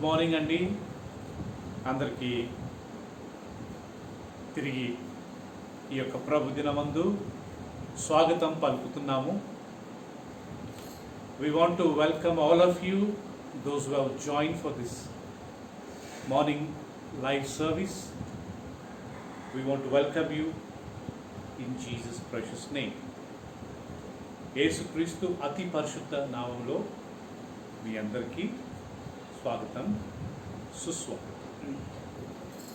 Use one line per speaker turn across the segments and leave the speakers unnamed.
Morning అండి. అందరికీ తిరిగి ఈ యొక్క ప్రభు దినమందు స్వాగతం పలుకుతున్నాము. We want to welcome all of you, those who have joined for this morning live service. We want to welcome you in Jesus' precious name. యేసుక్రీస్తు అతి పరిశుద్ధ నామములో మీ అందరికీ స్వాగతం, సుస్వాగతం.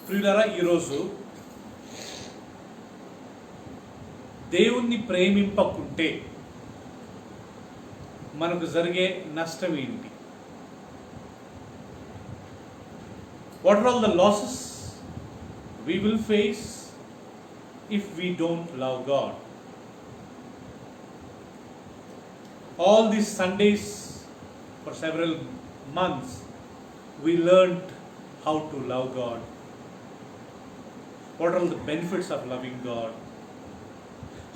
ప్రియులారా, ఈరోజు దేవుణ్ణి ప్రేమింపకుంటే మనకు జరిగే నష్టం ఏంటి? What are all the losses we will face if we don't love God? All these Sundays for several months we learned how to love God. What are all the benefits of loving God?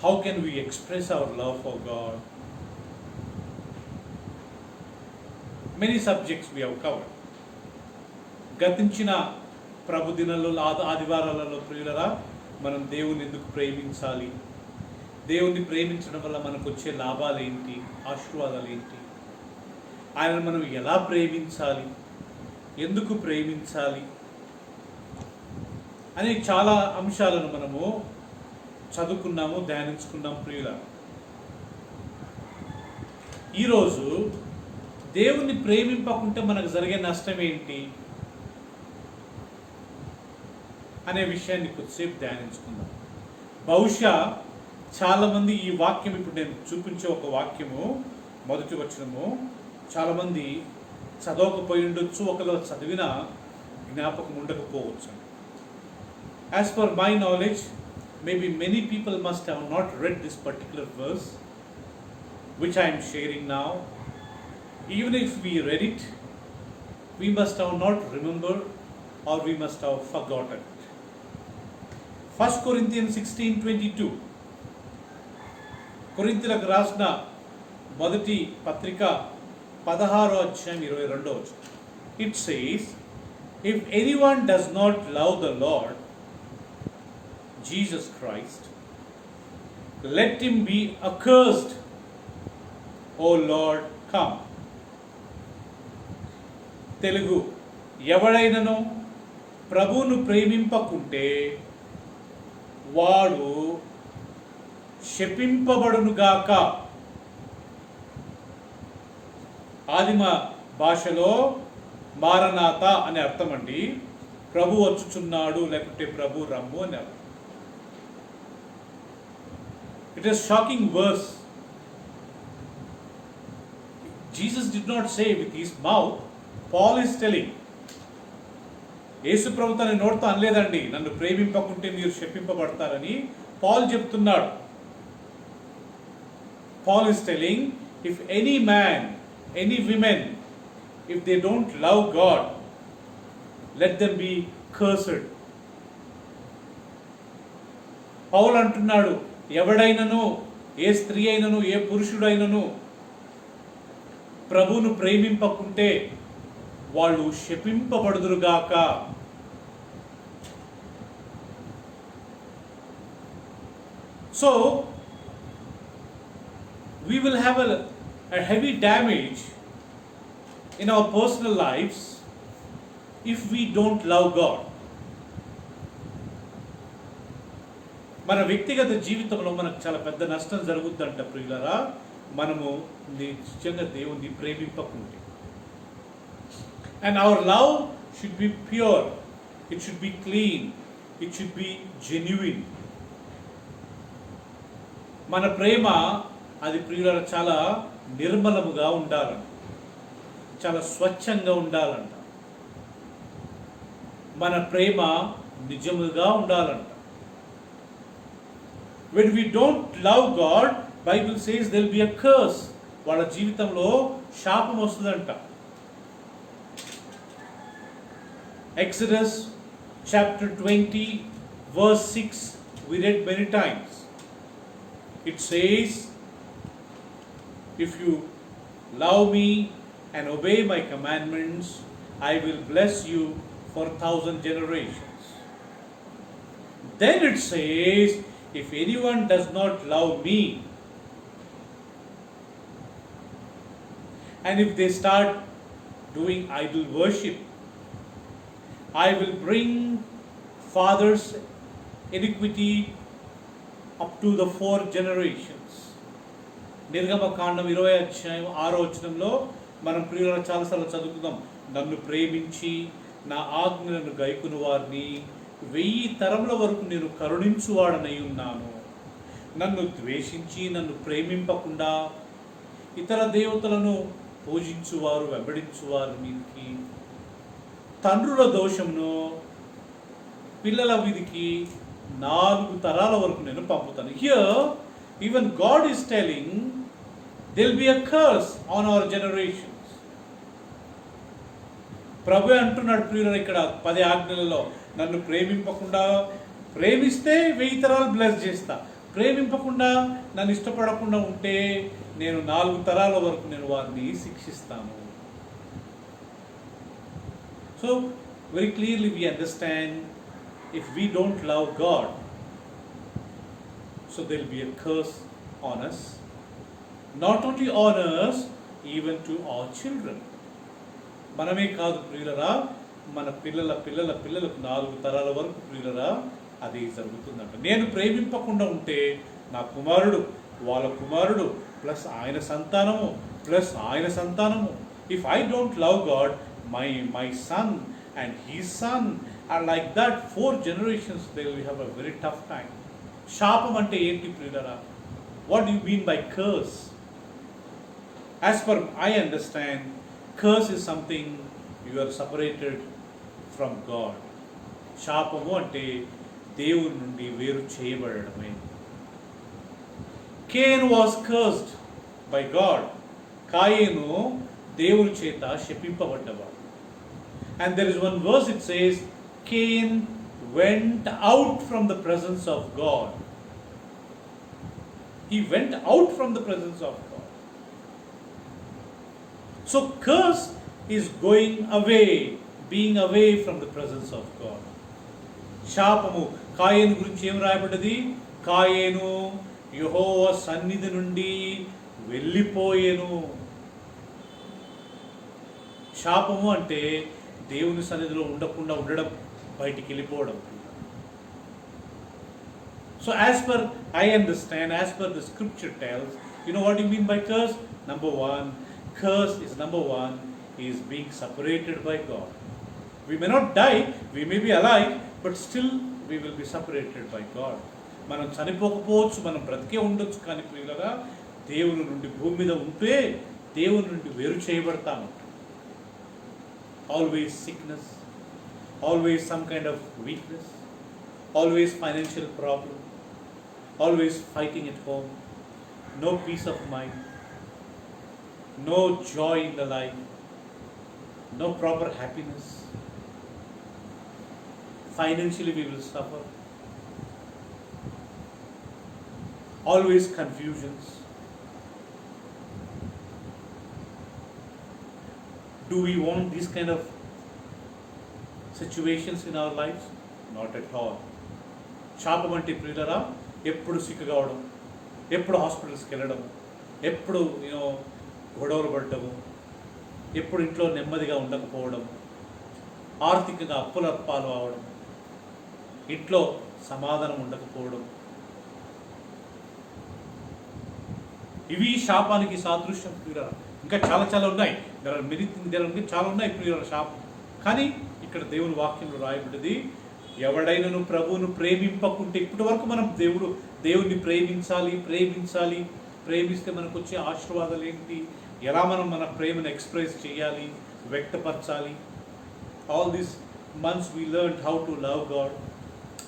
How can we express our love for God? Many subjects we have covered. గతించిన ప్రభు దినాల్లో ఆదివారాలలో ప్రియులరా, మనం దేవుని ఎందుకు ప్రేమించాలి, దేవుణ్ణి ప్రేమించడం వల్ల మనకు వచ్చే లాభాలు ఏంటి, ఆశీర్వాదాలు ఏంటి, ఆయనను మనం ఎలా ప్రేమించాలి, ఎందుకు ప్రేమించాలి అనే చాలా అంశాలను మనము చదువుకున్నాము, ధ్యానించుకున్నాం. ప్రియులారా, ఈరోజు దేవుణ్ణి ప్రేమింపకుంటే మనకు జరిగే నష్టం ఏంటి అనే విషయాన్ని కొద్దిసేపు ధ్యానించుకుందాం. బహుశా చాలామంది ఈ వాక్యం, ఇప్పుడు నేను చూపించే ఒక వాక్యము, మొదటి వచనము, చాలామంది చదవకపోయి ఉండొచ్చు, ఒకవేళ చదివిన జ్ఞాపకం ఉండకపోవచ్చు. As per my knowledge, maybe many people must have not read this particular verse which I am sharing now. Even if we read it, we must have not remembered or we must have forgotten. 1 Corinthians 16:22, కొరింథీయులకు రాసిన మొదటి పత్రిక 16వ అధ్యాయం 22వ వచనం. It says, if anyone does not love the Lord Jesus Christ, let him be accursed. O Lord, come. Telugu, ఎవడైనను ప్రభువును ప్రేమింపకుంటే వాడు శపింపబడునుగాక. ఆదిమ భాషలో మారనాథ అనే అర్థం అండి. ప్రభు వచ్చుచున్నాడు, లేకుంటే ప్రభు రమ్ము అని అర్థం. It is shocking verse. Jesus did not say with his mouth. Paul is telling. యేసు ప్రభు తన నోటితో అనలేదండి, నన్ను ప్రేమింపకుంటే మీరు శపింపబడతారని. పాల్ చెప్తున్నాడు. Paul is telling, if any man, any women, if they don't love God, let them be cursed. పౌలు అంటున్నాడు, ఎవడైనను, ఏ స్త్రీ అయినను, ఏ పురుషుడైనను ప్రభువును ప్రేమింపకుంటే వాళ్ళు శపింపబడుదురుగాక. So we will have a heavy damage in our personal lives if we don't love God. మన వ్యక్తిగత జీవితంలో మనకు చాలా పెద్ద నష్టం జరుగుద్దంట ప్రియులారా, మనము నిజంగా దేవుణ్ణి ప్రేమింపకుంటే. And our love should be pure, it should be clean, it should be genuine. మన ప్రేమ అది ప్రియులారా చాలా నిర్మలముగా ఉండాలంట, చాలా స్వచ్ఛంగా ఉండాలంట. మన ప్రేమ నిజముగా ఉండాలంట. When we don't love God, Bible says there will be a curse. వాళ్ళ జీవితంలో శాపం వస్తుందంట. Exodus chapter 20 verse 6 we read many times. It says, if you love me and obey my commandments, I will bless you for 1,000 generations. Then it says, if anyone does not love me, and if they start doing idol worship, I will bring father's iniquity up to the 4 generations. నిర్గమకాండం 20 అధ్యాయం 6వ వచనంలో మనం ప్రియులను చాలాసార్లు చదువుకుందాం. నన్ను ప్రేమించి నా ఆజ్ఞలను గైకుని వారిని 1000 తరముల వరకు నేను కరుణించువాడనై ఉన్నాను. నన్ను ద్వేషించి నన్ను ప్రేమింపకుండా ఇతర దేవతలను పూజించువారు వెంబడించువారు మీదకి తండ్రుల దోషమును పిల్లల మీదకి 4 తరాల వరకు నేను పంపుతాను. Here even God is telling there will be a curse on our generations. ప్రభు అంటున్నాడు ప్రియులను ఇక్కడ 10 ఆజ్ఞలలో, నన్ను ప్రేమింపకుండా, ప్రేమిస్తే 1000 తరాలు బ్లెస్ చేస్తా, ప్రేమింపకుండా నన్ను ఇష్టపడకుండా ఉంటే నేను 4 తరాల వరకు నేను వారిని శిక్షిస్తాను. So very clearly we understand, if we don't love God, so there will be a curse on us, not only on us, even to our children. మనమే కాదు ప్రియులరా, మన పిల్లల పిల్లల పిల్లలకు 4 తరాల వరకు ప్రియులరా అది జరుగుతుందంట. నేను ప్రేమింపకుండా ఉంటే నా కుమారుడు, వాళ్ళ కుమారుడు, ప్లస్ ఆయన సంతానము, ప్లస్ ఆయన సంతానము. If I don't love God, my son and his son are like that, 4 generations they will have a very tough time. శాపం అంటే ఏంటి ప్రియులరా? What do you mean by curse? As per I understand, curse is something you are separated from God. శాపము అంటే దేవుని నుండి వేరు చేయబడడమే. Cain was cursed by God. కాయేను దేవుని చేత శపింపబడ్డవాడు. And there is one verse, it says, Cain went out from the presence of God. He went out from the presence of God. So curse is going away, being away from the presence of God. శాపము కాయేను గురించి ఏం రాయబడ్డది? కాయేను యెహోవా సన్నిధి నుండి వెళ్ళిపోయేను. శాపము అంటే దేవుని సన్నిధిలో ఉండకుండా ఉండడం, బయటికి వెళ్ళిపోవడం. So as per I understand, as per the scripture tells, you know what you mean by curse? Number one, curse is is being separated by God. We may not die, we may be alive, but still we will be separated by God. మనం చనిపోకపోవచ్చు, మనం బ్రతికే ఉండొచ్చు, కానీ ప్రియులగా దేవుని నుండి భూమి మీద ఉంటే దేవుని నుండి వేరు చేయబడతాము. Always sickness, always some kind of weakness, always financial problem, always fighting at home, no peace of mind, no joy in the life, no proper happiness. Financially we will suffer. Always confusions. Do we want these kind of situations in our lives? Not at all. శాపం అంటే ప్రియులరా, ఎప్పుడు sick కావడం, ఎప్పుడు హాస్పిటల్స్కి వెళ్ళడం, ఎప్పుడు గొడవలు పడటము, ఎప్పుడు ఇంట్లో నెమ్మదిగా ఉండకపోవడం, ఆర్థికంగా అప్పుల పాలు అవడం, ఇంట్లో సమాధానం ఉండకపోవడం, ఇవి శాపానికి సాదృశ్యం ప్రియులరా. ఇంకా చాలా చాలా ఉన్నాయి. చాలా ఉన్నాయి ప్రియుల శాపం. కానీ ఇక్కడ దేవుని వాక్యంలో రాయబడ్డది, ఎవడైనను ప్రభువును ప్రేమింపకుంటే, ఇప్పటి వరకు మనం దేవుణ్ణి ప్రేమించాలి, ప్రేమిస్తే మనకు వచ్చే ఆశీర్వాదాలు ఏంటి, ఎలా మనం మన ప్రేమను ఎక్స్ప్రెస్ చేయాలి, వ్యక్తపరచాలి. All these months we learned how to love God,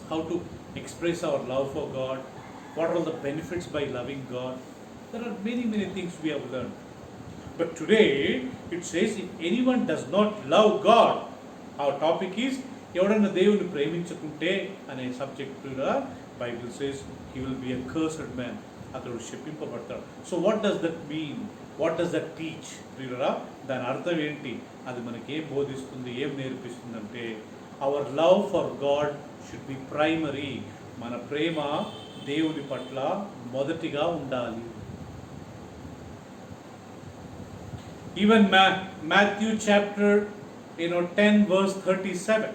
how to express our love for God, what are the benefits by loving God. There are many things we have learned. But today it says, if anyone does not love God, our topic is, ఎవడన్నా దేవుని ప్రేమించకుంటే అనే సబ్జెక్టుగా Bible says he will be a cursed man. అతడు శపింపబడతాడు. So what does that mean? What does that teach? ప్రియులరా, దాని అర్థం ఏంటి? అది మనకి ఏం బోధిస్తుంది, ఏం నేర్పిస్తుందంటే our love for God should be primary. మన ప్రేమ దేవుని పట్ల మొదటిగా ఉండాలి. Even Matthew chapter 10 verse 37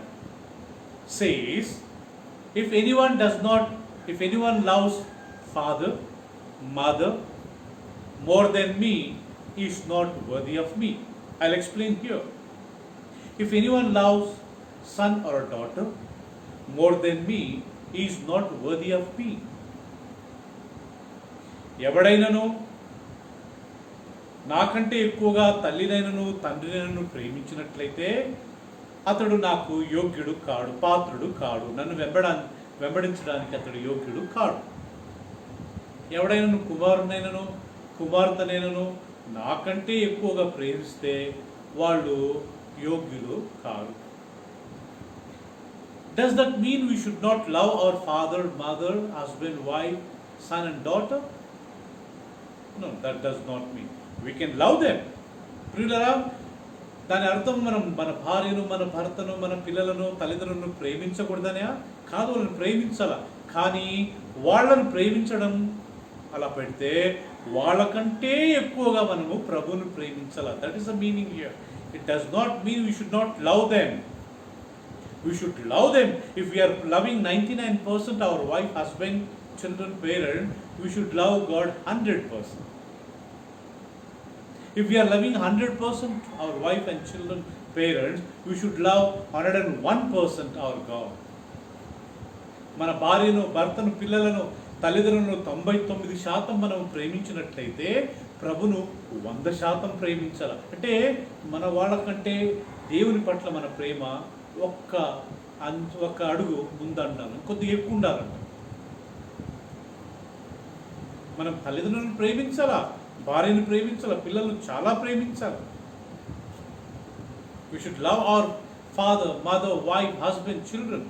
says, if anyone loves father, mother more than me, he is not worthy of me. I'll explain here. If anyone loves son or a daughter more than me, he is not worthy of me. ఎవడైనను నాకంటే ఎక్కువగా తల్లినైనను తండ్రినైనను ప్రేమించినట్లయితే అతడు నాకు యోగ్యుడు కాడు, పాత్రుడు కాడు, నన్ను వెంబడించడానికి అతడు యోగ్యుడు కాడు. ఎవడైనను కుమారునైనను కుమార్తెనైనను నాకంటే ఎక్కువగా ప్రేమిస్తే వాళ్ళు యోగ్యులు కాదు. Does that mean we should not love our father, mother, husband, wife, son and daughter? No, that does not mean. We can love them. ప్రియులరా, దాని అర్థం మనం మన భార్యను, మన భర్తను, మన పిల్లలను, తల్లిదండ్రులను ప్రేమించకూడదనే కాదు, వాళ్ళని ప్రేమించాల. కానీ వాళ్ళను ప్రేమించడం అలా పెడితే వాళ్ళకంటే ఎక్కువగా మనము ప్రభువును ప్రేమించాల. That is the meaning here. It does not mean we should not love them. We should love them. If we are loving 99% our wife, husband, children, parent, we should love God 100%. If we are loving 100% our wife and children, parents, we should love 101% our God. మన భార్యను, భర్తను, పిల్లలను, తల్లిదండ్రులను 99% మనం ప్రేమించినట్లయితే ప్రభును 100% ప్రేమించాలి. అంటే మన వాళ్ళకంటే దేవుని పట్ల మన ప్రేమ ఒక్క అడుగు ముందంటాను, కొద్దిగా ఎక్కువ ఉండాలంట. మనం తల్లిదండ్రులను ప్రేమించాలా, భార్యను ప్రేమించాలా, పిల్లలను చాలా ప్రేమించాలి. We should love our father, mother, wife, husband, children,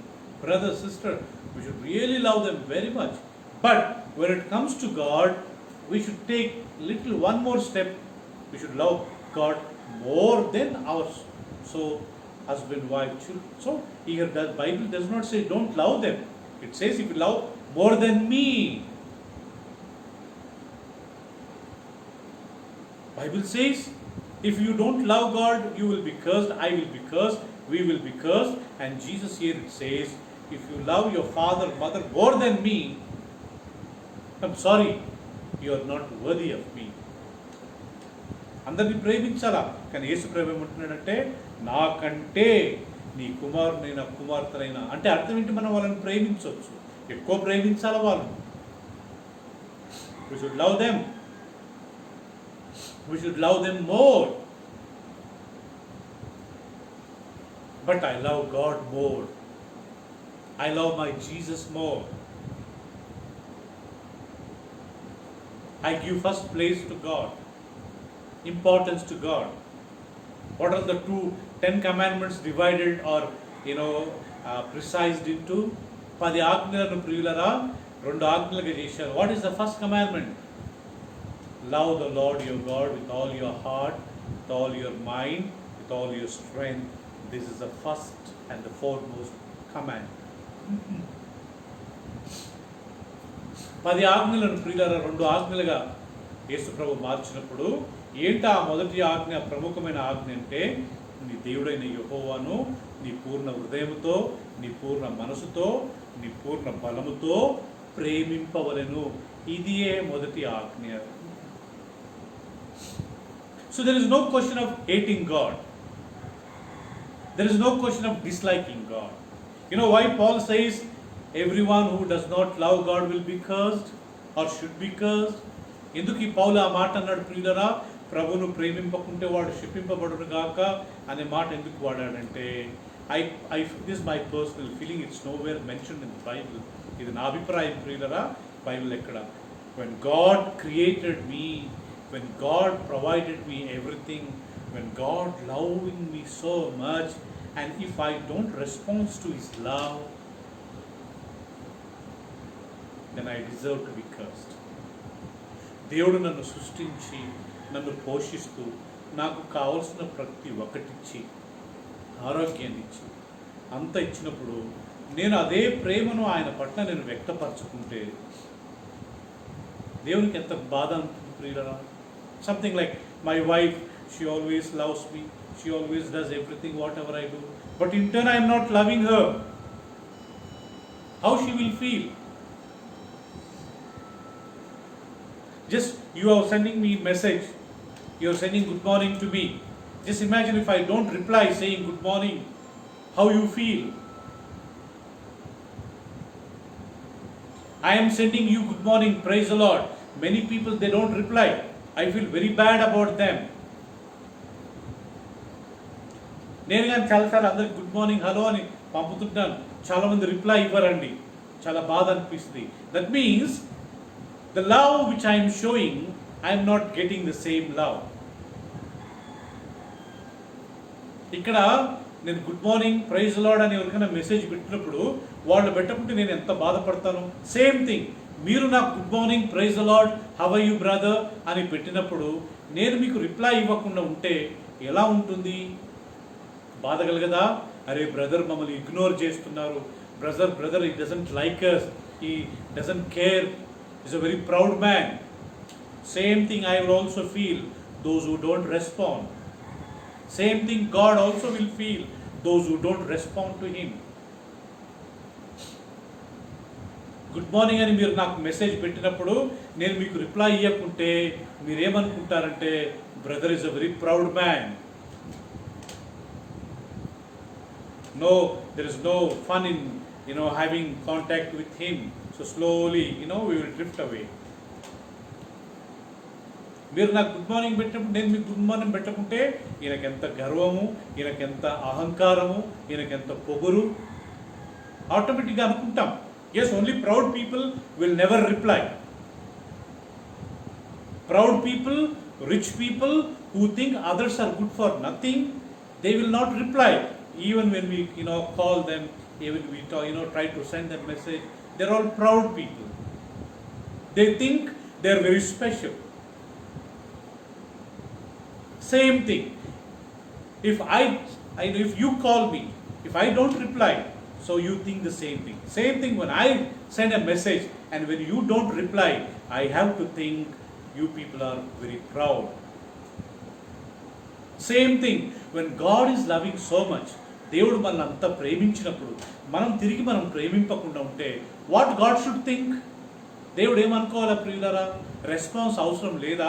brother, sister. We should really love them very much. But when it comes to God, we should take one more step. We should love God more than ours. So husband, wife, children. So here the Bible does not say don't love them. It says if you love more than me. Bible says if you don't love God, you will be cursed, I will be cursed, we will be cursed. And Jesus here it says, if you love your father, mother more than me, I'm sorry, you are not worthy of me. అందరినీ ప్రేమించాలా, కానీ యేసు ప్రేమ ఏమంటున్నాడంటే నాకంటే నీ కుమారునైనా కుమార్తెనైనా. అంటే అర్థం ఏంటి? మనం వాళ్ళని ప్రేమించవచ్చు, ఎక్కువ ప్రేమించాలి వాళ్ళని. We should love them. We should love them more. But I love God more. I love my Jesus more. I give first place to God, importance to God. What are the 10 commandments divided or precised into? 10 ఆజ్ఞలను ప్రియులరా 2 ఆజ్ఞలుగా చేశారు. What is the first commandment? Love the Lord your God with all your heart, with all your mind, with all your strength. This is the first and the foremost command. 10 ఆజ్ఞలను ప్రియులరా 2 ఆజ్ఞలుగా యేసు ప్రభు మార్చినప్పుడు ఏంటి ఆ మొదటి ఆజ్ఞ, ప్రముఖమైన ఆజ్ఞ అంటే నీ దేవుడైన యెహోవాను నీ పూర్ణ హృదయముతో, నీ పూర్ణ మనసుతో, నీ పూర్ణ బలముతో ప్రేమింపవలెను. ఇదియే మొదటి ఆజ్ఞ. So there is no question of hating God. There is no question of disliking God. You know why Paul says everyone who does not love God will be cursed or should be cursed? ఎందుకు ఈ పౌలు ఆ మాట అన్నాడు ప్రియులరా? ప్రభును ప్రేమింపకుంటే వాడు శపింపబడును గాక అనే మాట ఎందుకు వాడాడంటే this my personal feeling, it's nowhere mentioned in the Bible. ఇది నా అభిప్రాయం ప్రియులరా. బైబిల్ ఎక్కడ? when God created me, when God provided me everything, when God loving me so much, and if I don't respond to His love, then I deserve to be cursed. దేవుడు నన్ను సృష్టించి నన్ను పోషిస్తూ నాకు కావలసిన ప్రతి ఒక్కటిచ్చి ఆరోగ్యాన్ని ఇచ్చి అంత ఇచ్చినప్పుడు నేను అదే ప్రేమను ఆయన పట్ల నేను వ్యక్తపరచుకుంటే దేవునికి ఎంత బాధ ఉంటుంది ప్రియులరా. Something like my wife, she always loves me, she always does everything what ever I do, but in turn I M not loving her. How she will feel? Just you are sending me message, you are sending good morning to me. Just imagine if I don't reply saying good morning, how you feel? I am sending you good morning, praise the Lord. Many people, they don't reply. I feel very bad about them. నేను కానీ చాలాసార్లు అందరికి good morning hello అని పంపుతుంటాను, చాలామంది reply ఇవ్వరండి, చాలా బాధ అనిపిస్తుంది. That means the love which I am showing, I am not getting the same love. ఇక్కడ నేను గుడ్ మార్నింగ్ ప్రైజ్ లార్డ్ అని ఎవరికైనా మెసేజ్ పెట్టినప్పుడు వాళ్ళు పెట్టకుంటే నేను ఎంత బాధపడతాను. సేమ్ థింగ్, మీరు నాకు good morning praise lord how are you brother అని పెట్టినప్పుడు నేను మీకు రిప్లై ఇవ్వకుండా ఉంటే ఎలా ఉంటుంది? బాధ కలగదా? అరే బ్రదర్ మమ్మల్ని ఇగ్నోర్ చేస్తున్నారు, brother he doesn't like us, he doesn't care, he's a very proud man. Same thing I will also feel those who don't respond. Same thing God also will feel those who don't respond to him. Good morning అని మీరు నాకు message పెట్టినప్పుడు నేను మీకు reply ఇవ్వకుంటే మీరేమనుకుంటారంటే brother is a very proud man. No, there is no fun in having contact with him. So slowly we will drift away. మీరు నాకు గుడ్ మార్నింగ్ పెట్టినప్పుడు నేను మీకు గుడ్ మార్నింగ్ పెట్టకుంటే ఈయనకెంత గర్వము, ఈయనకెంత అహంకారము, ఈయనకెంత పొగురు ఆటోమేటిక్గా అనుకుంటాం. Yes, only proud people will never reply. Proud people, rich people who think others are good for nothing, they will not reply. Even when we call them, even we try to send them message, they're all proud people. They think they're very special. Same thing, if you call me, if I don't reply, so you think the same thing. Same thing when I send a message and when you don't reply, I have to think you people are very proud. Same thing when God is loving so much, దేవుడు మనల్ని అంతా ప్రేమించినప్పుడు మనం తిరిగి మనం ప్రేమింపకుండా ఉంటే what God should think? దేవుడు ఏమనుకోవాలా ప్రియులారా? Response అవసరం లేదా?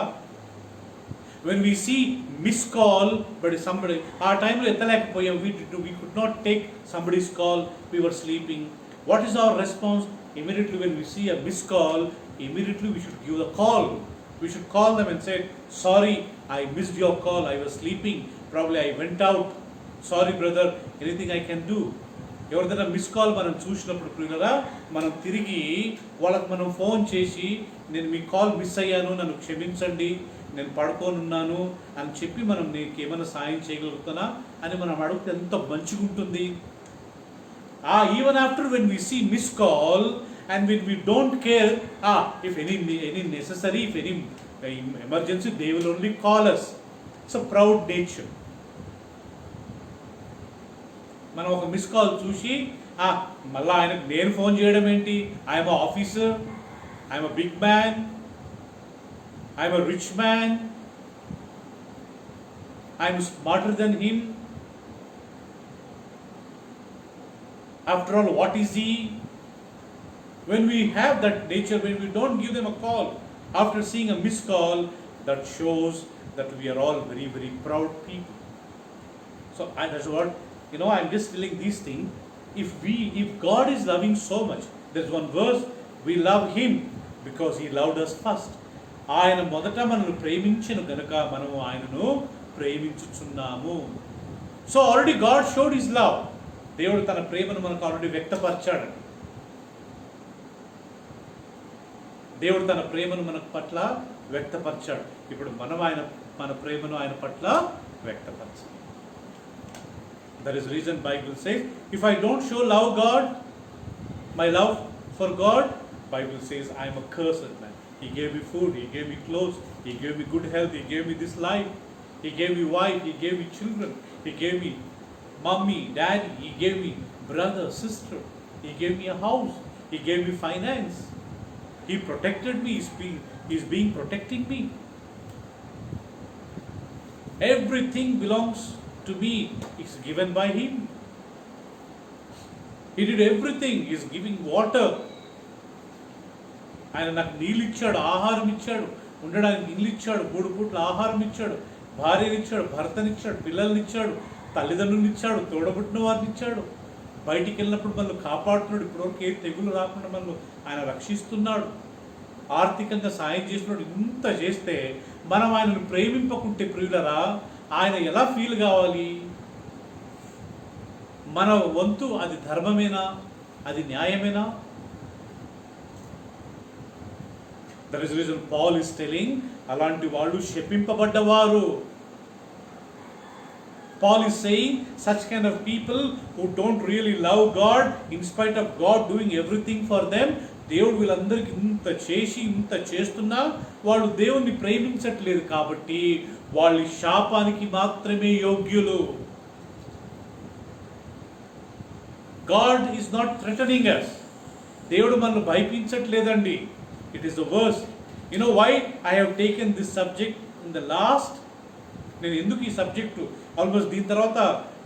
when we see miss call but somebody ఆ టైంలో ఎత్తలేకపోయాం, we could not take somebody's call, we were sleeping, what is our response? Immediately when we see a miss call, immediately we should give the call. We should call them and say, sorry, I missed your call, I was sleeping, probably I went out, sorry brother, anything I can do. ఎవరిదైనా miss call మనం చూసినప్పుడు ప్రియులరా, మనం తిరిగి వాళ్ళకి మనం phone చేసి నేను మీ కాల్ మిస్ అయ్యాను, నన్ను క్షమించండి, నేను పడుకోనున్నాను అని చెప్పి మనం నీకు ఏమైనా సాయం చేయగలుగుతానా అని మనం అడిగితే ఎంత మంచిగా ఉంటుంది. Even after when we see miss call and when we don't care, if any necessary, if any emergency, they will only call us. It's a proud nature. మనం ఒక మిస్ కాల్ చూసి మళ్ళీ ఆయనకు నేను ఫోన్ చేయడం ఏంటి? I'm a officer, I'm a big man, I'm a rich man, I'm smarter than him. After all what is he? When we have that nature, when we don't give them a call after seeing a missed call, that shows that we are all very, very proud people. So that's what, I'm just telling these things. If God is loving so much, there's one verse, we love him because he loved us first. ఆయన మొదట మనల్ని ప్రేమించను గనుక మనము ఆయనను ప్రేమించుచున్నాము. So already God showed his love. దేవుడు తన ప్రేమను మనకు ఆల్రెడీ వ్యక్తపరిచాడు. దేవుడు తన ప్రేమను మన పట్ల వ్యక్తపరిచాడు. ఇప్పుడు మనం మన ప్రేమను ఆయన పట్ల వ్యక్తపరచాలి. That is reason Bible says, if I don't show love God, my love for God, Bible says, I am a cursed man. He gave me food, He gave me clothes, He gave me good health, He gave me this life, He gave me wife, He gave me children, He gave me mommy, daddy, He gave me brother, sister, He gave me a house, He gave me finance, He protected me, He's being protecting me. Everything belongs to me. It's given by Him. He did everything. He's giving water. ఆయన నాకు నీళ్ళు ఇచ్చాడు, ఆహారం ఇచ్చాడు, ఉండడానికి ఇల్లు ఇచ్చాడు, 3 పూట్ల ఆహారం ఇచ్చాడు, భార్యనిచ్చాడు, భర్తనిచ్చాడు, పిల్లల్నిచ్చాడు, తల్లిదండ్రులను ఇచ్చాడు, తోడబుట్టిన వారిని ఇచ్చాడు. బయటికి వెళ్ళినప్పుడు మనల్ని కాపాడుతున్నాడు. ఇప్పటివరకు ఏ తెగులు రాకుండా మనల్ని ఆయన రక్షిస్తున్నాడు. ఆర్థికంగా సాయం చేసినాడు. ఇంత చేస్తే మనం ఆయనను ప్రేమింపకుంటే ప్రియులరా, ఆయన ఎలా ఫీల్ కావాలి? మన వంతు అది ధర్మమేనా? అది న్యాయమేనా? That is reason Paul is telling, అలాంటి వాళ్ళు శపింపబడ్డవారు. Paul is saying such kind of people who don't really love God in spite of God doing everything for them, దేవుడు వీళ్ళందరికీ ఇంత చేసి ఇంత చేస్తున్నా వాళ్ళు దేవుణ్ణి ప్రేమించట్లేదు కాబట్టి వాళ్ళ శాపానికి మాత్రమే యోగ్యులు. God is not threatening us. దేవుడు మనల్ని భయపించట్లేదండి. It is the worst. You know why I have taken this subject in the last? నేను ఎందుకు ఈ సబ్జెక్టు ఆల్మోస్ట్ దీని తర్వాత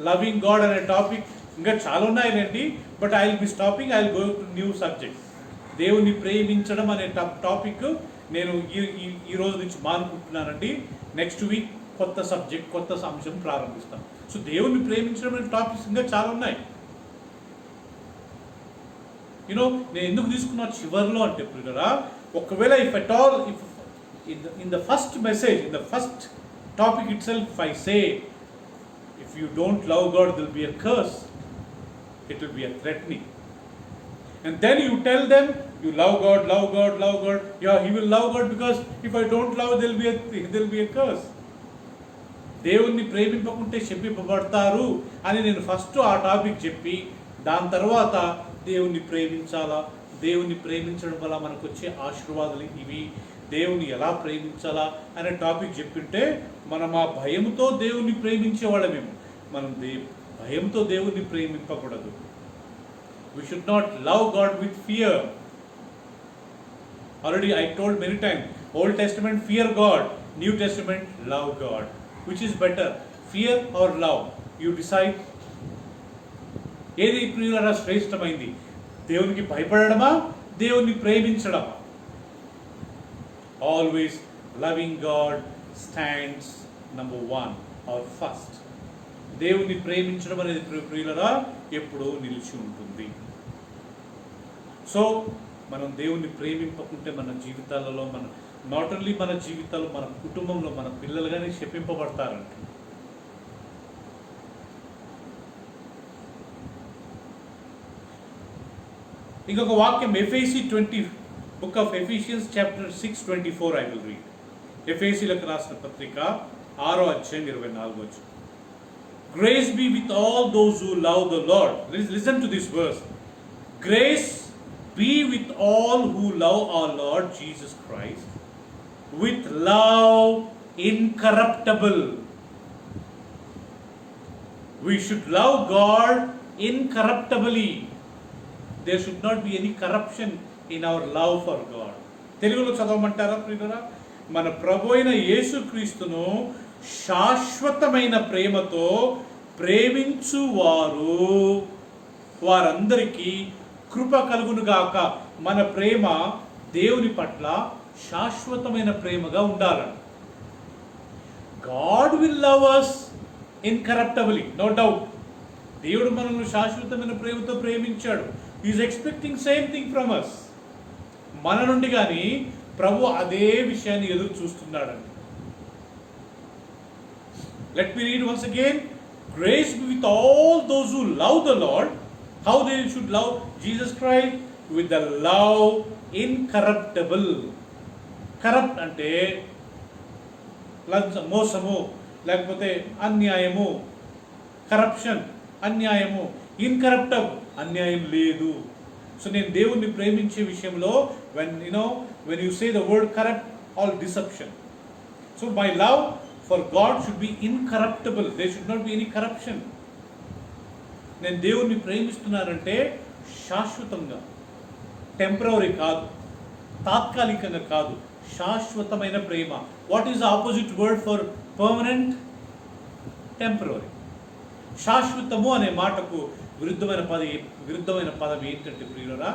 లవింగ్ గాడ్ అనే టాపిక్ ఇంకా చాలా ఉన్నాయిలేండి, but I will be stopping, I will go to new subject. దేవుని ప్రేమించడం అనే టాపిక్ నేను ఈ రోజు నుంచి మానుకుంటున్నానండి. నెక్స్ట్ వీక్ కొత్త సబ్జెక్ట్, కొత్త అంశం ప్రారంభిస్తాం. సో దేవుని ప్రేమించడం అనే టాపిక్స్ ఇంకా చాలా ఉన్నాయి. యూనో నేను ఎందుకు తీసుకున్నా చివరిలో అంటే ప్రియులారా, ఒకవేళ if at all if in the first message, in the first topic itself, if I say if you don't love God there will be a curse, it will be a threatening, and then you tell them you love God, love God, love God, yeah, he will love God because if I don't love there will be a curse. దేవుణ్ణి ప్రేమింపకుంటే శపింపబడతారు అని నేను first ఆ topic చెప్పి దాని తర్వాత దేవుణ్ణి ప్రేమించాలా, దేవుణ్ణి ప్రేమించడం వల్ల మనకు వచ్చే ఆశీర్వాదాలు ఇవి, దేవుని ఎలా ప్రేమించాలా అనే టాపిక్ చెప్పింటే మనం ఆ భయంతో దేవుణ్ణి ప్రేమించేవాళ్ళమేమో. మనం భయంతో దేవుణ్ణి ప్రేమింపకూడదు. We should not love God with fear. Already I told many times, Old Testament fear God, New Testament love God. Which is better, fear or love? You decide. ఏది ప్రియులారా శ్రేష్టమైంది? దేవునికి భయపడడమా, దేవుణ్ణి ప్రేమించడమా? Always loving God stands number 1 or first. దేవుని ప్రేమించడం అనేది ప్రియులరా ఎప్పుడూ నిలిచి ఉంటుంది. సో మనం దేవుని ప్రేమింపకుంటే మన జీవితాలలో నాట్ ఓన్లీ మన జీవితాలు, మన కుటుంబంలో మన పిల్లలు కానీ శపింపబడతారంట. ఇంకొక వాక్యం ఎఫెసీ 20 book of Ephesians chapter 6:24 I will read. ఎఫెసీలకు రాసిన పత్రిక 6వ అధ్యాయం 24వ వచనం. Grace be with all those who love the Lord. Listen to this verse. Grace be with all who love our Lord Jesus Christ with love incorruptible. We should love God incorruptibly. There should not be any corruption in our love for God. తెలుగులో చదవమంటారా ప్రియులారా? మన ప్రభు అయిన యేసుక్రీస్తును శాశ్వతమైన ప్రేమతో ప్రేమించువారు వారందరికీ కృప కలుగునుగాక. మన ప్రేమ దేవుని పట్ల శాశ్వతమైన ప్రేమగా ఉండాలని. God will love us incorruptibly, no doubt. దేవుడు మనల్ని శాశ్వతమైన ప్రేమతో ప్రేమించాడు. He is expecting same thing from us. మన నుండి కానీ ప్రభు అదే విషయాన్ని ఎదురు చూస్తున్నాడండి. Let me read once again. Grace be with all those who love the Lord. How they should love Jesus Christ? With the love incorruptible. Corrupt అంటే మోసము, లేకపోతే అన్యాయము. కరప్షన్ అన్యాయము. ఇన్కరప్టబుల్ అన్యాయం లేదు. సో నేను దేవుణ్ణి ప్రేమించే విషయంలో when you say the word corrupt, all deception. So my love for God should be incorruptible. There should not be any corruption. నేను దేవుణ్ణి ప్రేమిస్తున్నానంటే శాశ్వతంగా, టెంపరరీ కాదు, తాత్కాలికంగా కాదు, శాశ్వతమైన ప్రేమ. What is the opposite word for permanent? Temporary. శాశ్వతము అనే మాటకు విరుద్ధమైన పదం ఏంటంటే ప్రియులరా,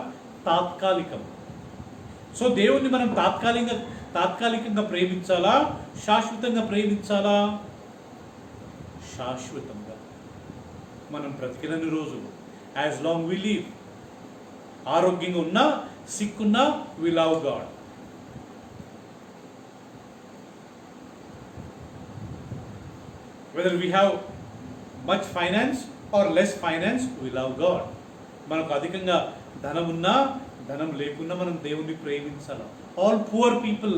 తాత్కాలికం. సో దేవుణ్ణి మనం తాత్కాలికంగా ప్రేమించాలా, శాశ్వతంగా ప్రేమించాలా? శాశ్వతంగా. మనం బ్రతికినన్ని రోజులు, యాజ్ లాంగ్ వి లివ్, ఆరోగ్యంగా ఉన్నా సిక్కున్నా, we love God. Whether we have much finance or less finance, we love God. మనకు అధికంగా ధనం ఉన్నా ధనం లేకున్నా మనం దేవుణ్ణి ప్రేమించాలి. All poor people,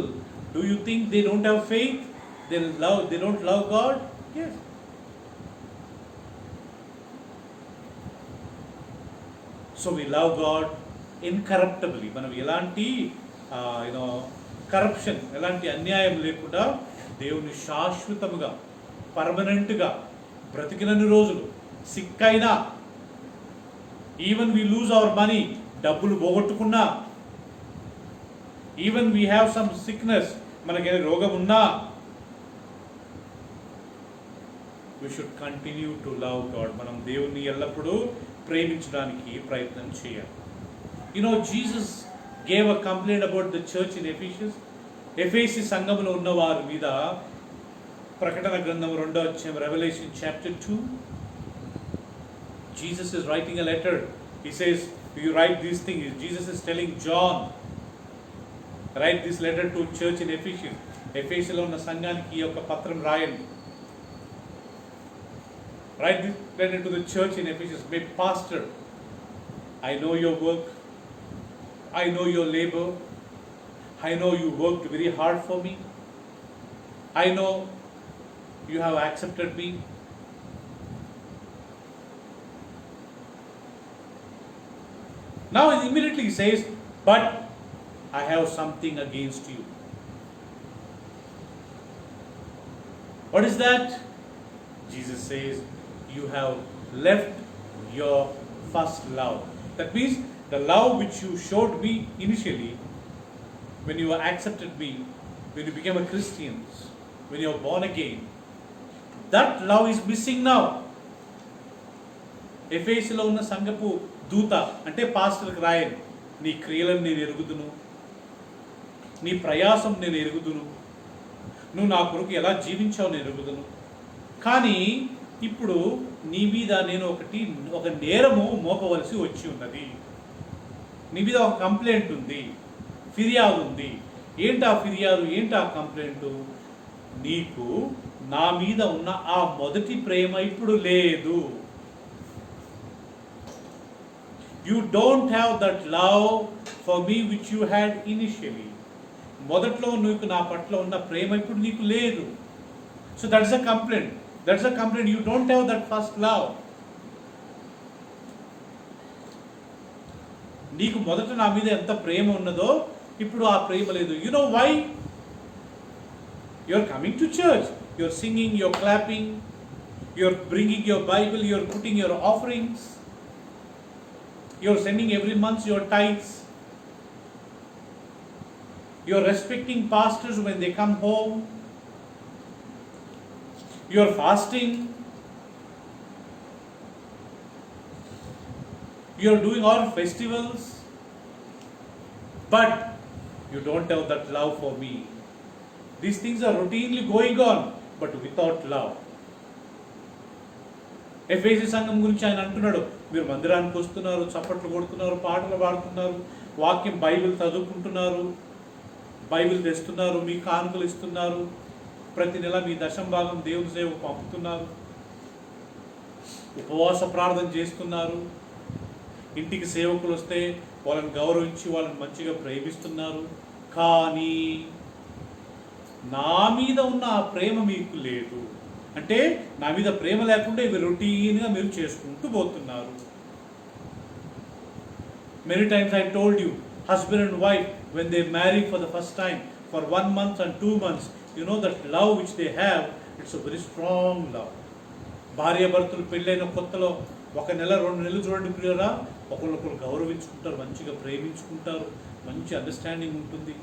do you think they don't have faith? They don't love God? yes. So we love God incorruptibly. మనం ఎలాంటి కరప్షన్, ఎలాంటి అన్యాయం లేకుండా దేవుని శాశ్వతముగా, పర్మనెంట్గా, బ్రతికినన్ని రోజులు, సిక్ అయినా, even we lose our money, డబ్బులు పోగొట్టుకున్నా, even we have some sickness, మనకి రోగం ఉన్నా, we should continue to love God. మనం దేవుణ్ణి ఎల్లప్పుడూ ప్రేమించడానికి ప్రయత్నం చేయాలి. Jesus gave a complaint about the church in Ephesus. ఎఫెసీ సంఘములో ఉన్న వారి మీద ప్రకటన గ్రంథం 2వ అధ్యాయం, Revelation chapter 2. Jesus is writing a letter. He says, you write these things. Jesus is telling John, write this letter to church in Ephesus. ఎఫెసీలో ఉన్న సంఘానికి ఈ యొక్క పత్రం రాయండి. Write this letter to the church in Ephesus. My pastor, I know your work. I know your labor. I know you worked very hard for me. I know you have accepted me. Now immediately he says, but I have something against you. What is that? Jesus says, you have left your first love. That means the love which you showed me initially when you accepted me, when you became a Christian, when you are born again, that love is missing now. ఎఫెసీలో ఉన్న సంఘపు దూత అంటే పాస్టర్కి రాయని, నీ క్రియలను నేను ఎరుగుదును, నీ ప్రయాసం నేను ఎరుగుదును, నువ్వు నా కొరకు ఎలా జీవించావు నేను ఎరుగుదును, కానీ ఇప్పుడు నీ మీద నేను ఒక నేరము మోపవలసి వచ్చి ఉన్నది. నీ మీద ఒక కంప్లైంట్ ఉంది, ఫిర్యాదు ఉంది. ఏంటి ఆ ఫిర్యాదు, ఏంటి ఆ కంప్లైంట్? నీకు నా మీద ఉన్న ఆ మొదటి ప్రేమ ఇప్పుడు లేదు. You don't have that love for me which you had initially. మొదట్లో నీకు నా పట్ల ఉన్న ప్రేమ ఇప్పుడు నీకు లేదు. So that's a complaint. That's a complaint. You don't have that first love. నీకు మొదట నా మీద ఎంత ప్రేమ ఉన్నదో ఇప్పుడు ఆ ప్రేమ లేదు. You know why? You're coming to church. You're singing, you're clapping, you're bringing your Bible, you're putting your offerings, you're sending every month your tithes, you're respecting pastors when they come home, you're fasting, you're doing all festivals, but you don't have that love for me. These things are routinely going on, but without love. ఎఫెసీ సంఘం గురించి ఆయన అంటున్నాడు, మీరు మందిరానికి వస్తున్నారు, చప్పట్లు కొడుతున్నారు, పాటలు పాడుతున్నారు, వాక్యం బైబిల్ చదువుకుంటున్నారు, బైబిల్ తెస్తున్నారు, మీ కానుకలు ఇస్తున్నారు, ప్రతి నెల మీ దశం భాగం దేవుని సేవకు పంపుతున్నారు, ఉపవాస ప్రార్థన చేస్తున్నారు, ఇంటికి సేవకులు వస్తే వాళ్ళని గౌరవించి వాళ్ళని మంచిగా ప్రేమిస్తున్నారు, కానీ నా మీద ఉన్న ఆ ప్రేమ మీకు లేదు. అంటే నా మీద ప్రేమ లేకుండా ఇవి రొటీన్గా మీరు చేసుకుంటూ పోతున్నారు. Many times I told you, husband and wife, when they marry for the first time, for 1 month and 2 months, you know that love which they have, it's a very strong love. భార్యాభర్తలు పెళ్ళైన కొత్తలో 1 నెల 2 నెలలు చూడండి ప్రియులారా, ఒకరినొకరు గౌరవించుకుంటారు, మంచిగా ప్రేమించుకుంటారు, మంచి అండర్స్టాండింగ్ ఉంటుంది.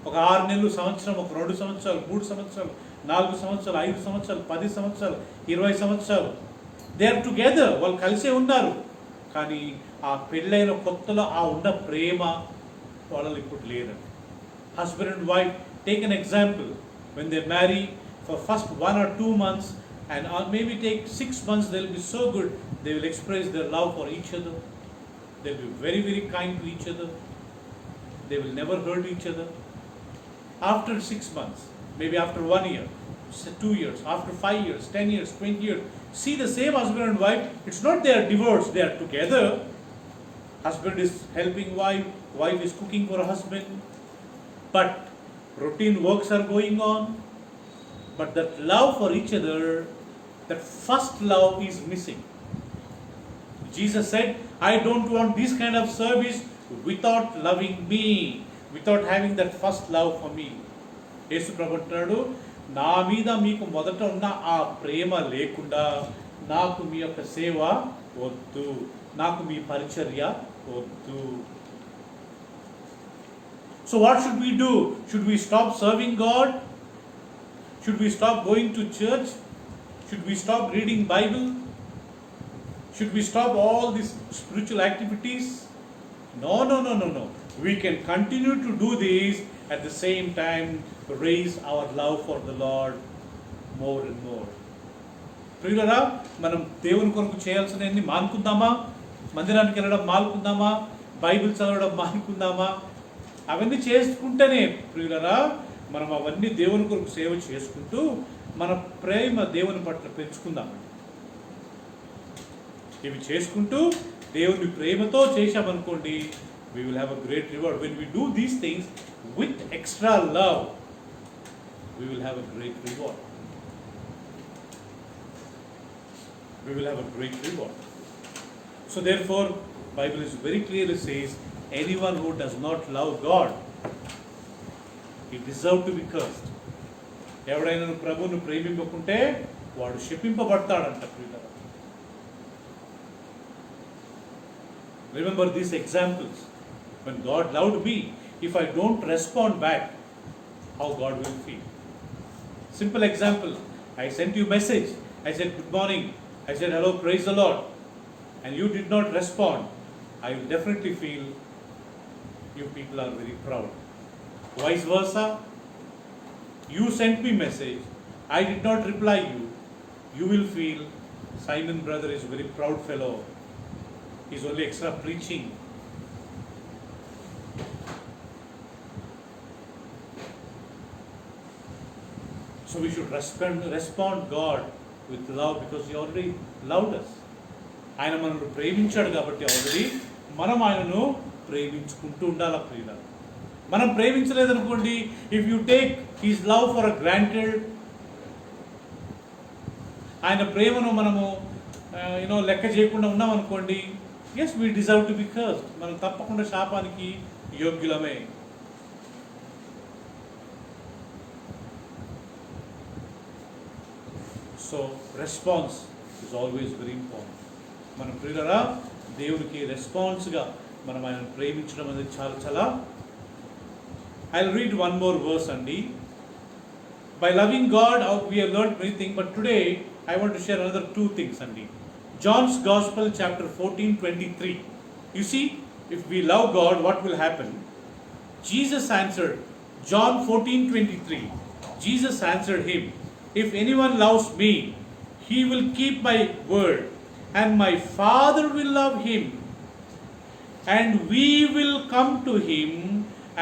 ఒక 6 నెలలు, సంవత్సరం, ఒక 2 సంవత్సరాలు, 3 సంవత్సరాలు, 4 సంవత్సరాలు, 5 సంవత్సరాలు, 10 సంవత్సరాలు, 20 సంవత్సరాలు, దే ఆర్ టుగెదర్, వాళ్ళు కలిసే ఉన్నారు. కానీ ఆ పెళ్ళైన కొత్తలో ఆ ఉన్న ప్రేమ వాళ్ళలో ఇప్పుడు లేదండి. Husband and wife, take an example, when they marry for first 1 or 2 months and or maybe take 6 months, they'll be so good, they will express their love for each other, they'll be very very kind to each other, they will never hurt each other. After 6 months, maybe after 1 year, 2 years, after 5 years, 10 years, 20 years, see the same husband and wife, it's not they are divorced, they are together. Husband is helping wife, wife is cooking for husband, but routine works are going on, but that love for each other, that first love is missing. Jesus said, I don't want this kind of service without loving me, without having that first love for me. యేసు ప్రభు అంటాడు, నా మీద మీకు మొదట ఉన్న ఆ ప్రేమ లేకుండా నాకు మీ యొక్క సేవ వద్దు, నాకు మీ పరిచర్య వద్దు. So what should we do? Should we stop serving God? Should we stop going to church? Should we stop reading Bible? Should we stop all these spiritual activities? No. We can continue to do this, at the same time raise our love for the Lord more and more. ప్రియులారా, మనం దేవుని కొరకు చేయాల్సినవన్నీ మానుకుందామా? మందిరానికి వెళ్ళడం మానుకుందామా? Bible చదవడం మానుకుందామా? అవన్నీ చేసుకుంటేనే ప్రియులారా, మనం అవన్నీ దేవుని కొరకు సేవ చేసుకుంటూ మన ప్రేమ దేవుని పట్ల పెంచుకుందామండి. ఇవి చేసుకుంటూ దేవుని ప్రేమతో చేశామనుకోండి, we will have a great reward. When we do these things with extra love, we will have a great reward. We will have a great reward. So therefore, Bible is very clearly says, anyone who does not love God, he deserves to be cursed. ఎవడైనా ప్రభువును ప్రేమింపకుంటే వాడు శపింపబడతాడంట ప్రియులారా. Remember these examples. When God loved me, if I don't respond back, how God will feel. Simple example. I sent you message. I said good morning. I said hello, praise the Lord. And you did not respond. I will definitely feel you people are very proud. Vice versa. You sent me message. I did not reply you. You will feel Simon brother is a very proud fellow. He's only extra preaching. So we should respond God with love, because He already loved us. ఆయన మనల్ని ప్రేమించాడు కాబట్టి already మనం ఆయనను ప్రేమించుకుంటూ ఉండాలి ప్రియులారా. మనం ప్రేమించలేదనుకోండి, if you take his love for granted, ఆయన ప్రేమను మనము లెక్క చేయకుండా ఉన్నామనుకోండి, yes we deserve to be cursed. మనం తప్పకుండా శాపానికి యోగ్యులమే. So response is always very important. మన ప్రియులారా, దేవుడికి రెస్పాన్స్గా మనం ఆయనను ప్రేమించడం అనేది చాలా చాలా. I'll read one more verse అండి. By loving God, we have learned many things, but today I want to share another 2 things అండి. John's Gospel chapter 14:23. You see, if we love God, what will happen? Jesus answered, John 14:23. Jesus answered him, if anyone loves me, he will keep my word, and my Father will love him, and we will come to him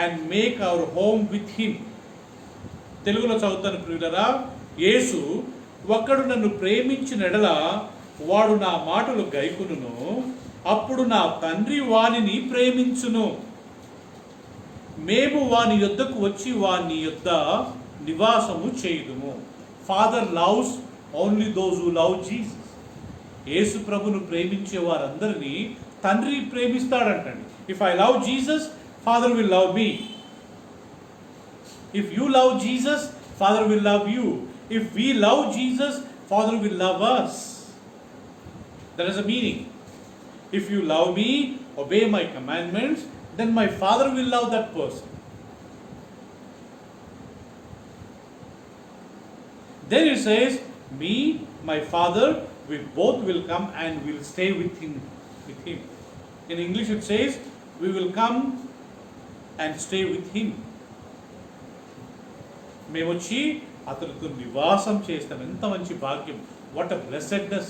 and make our home with him. తెలుగులో చదువుతాను ప్రియులారా. యేసు, ఒకడు నన్ను ప్రేమించిన ఎడల వాడు నా మాటలు గైకొనును, అప్పుడు నా తండ్రి వానిని ప్రేమించును, మేము వాని యొద్దకు వచ్చి వాని యొద్ద నివాసము చేయుదుము. Father loves only those who love Jesus. యేసు ప్రభును ప్రేమించే వారందరినీ తండ్రి ప్రేమిస్తాడంటండి. If I love Jesus, father will love me. If you love Jesus, father will love you. If we love Jesus, father will love us. That is a meaning. If you love me, obey my commandments, then my Father will love that person. Then it says, me, my Father, we both will come and will stay with him. In English it says, we will come and stay with him. మేము వచ్చి అతనితో నివాసం చేస్తాం. ఎంత మంచి భాగ్యం. What a blessedness.